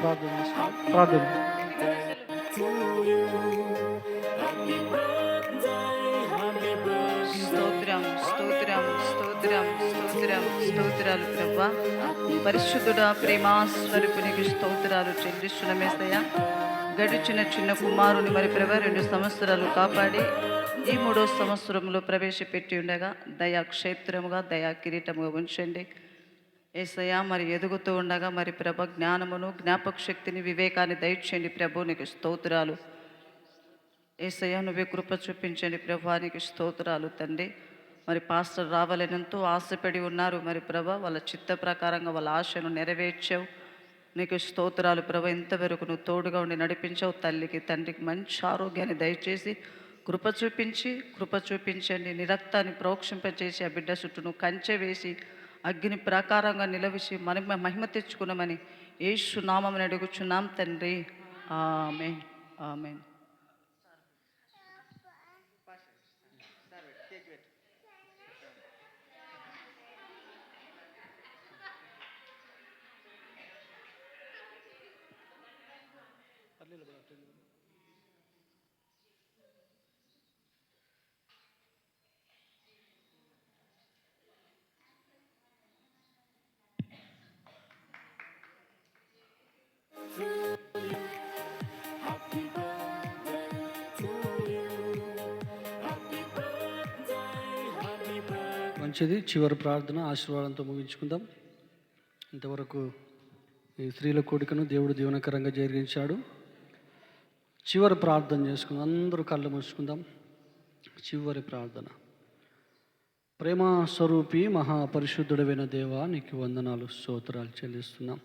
ప్రార్థన చేసుకుందాం. ప్రార్థన. స్తోత్రం స్తోత్రం స్తోత్రం స్తోత్రం స్తోత్రాలు ప్రభా. పరిశుద్ధుడా ప్రేమాస్వరూపునికి స్తోత్రాలు చెల్లిస్తున్నామేస్తయ్యా. గడిచిన చిన్న కుమారుని మరి ప్రభ 2 సంవత్సరాలు కాపాడి ఈ 3వ సంవత్సరంలో ప్రవేశపెట్టి ఉండగా దయా క్షేత్రముగా దయా కిరీటముగా ఉంచండి ఏసయ్యా. మరి ఎదుగుతూ ఉండగా మరి ప్రభ జ్ఞానమును జ్ఞాపక శక్తిని వివేకాన్ని దయచేయండి ప్రభు. నీకు స్తోత్రాలు ఏసయ్యా. నువ్వే కృప చూపించండి ప్రభానికి స్తోత్రాలు తండ్రి. మరి పాస్టర్ రావాలనంతో ఆశపడి ఉన్నారు మరి ప్రభ. వాళ్ళ చిత్త ప్రకారంగా వాళ్ళ ఆశను నెరవేర్చావు. నీకు స్తోత్రాలు ప్రభ. ఇంతవరకు నువ్వు తోడుగా ఉండి నడిపించావు. తల్లికి తండ్రికి మంచి ఆరోగ్యాన్ని దయచేసి కృప చూపించండి. నీ రక్తాన్ని ప్రోక్షింపచేసి ఆ బిడ్డ చుట్టూ నువ్వు కంచె వేసి అగ్ని ప్రకారంగా నిలవిసి మహిమ తెచ్చుకున్నామని యేసు నామమున అడుగుచున్నాం తండ్రి. ఆమేన్ ఆమేన్. మంచిది. చివరి ప్రార్థన ఆశీర్వాదంతో ముగించుకుందాం. ఇంతవరకు ఈ స్త్రీల కోడికను దేవుడు దీవెనకరంగా జరిగించాడు. చివరి ప్రార్థన చేసుకుందాం. అందరూ కళ్ళు మూసుకుందాం. చివరి ప్రార్థన. ప్రేమ స్వరూపి మహాపరిశుద్ధుడైన దేవా, నీకు వందనాలు స్తోత్రాలు చెల్లిస్తున్నాం.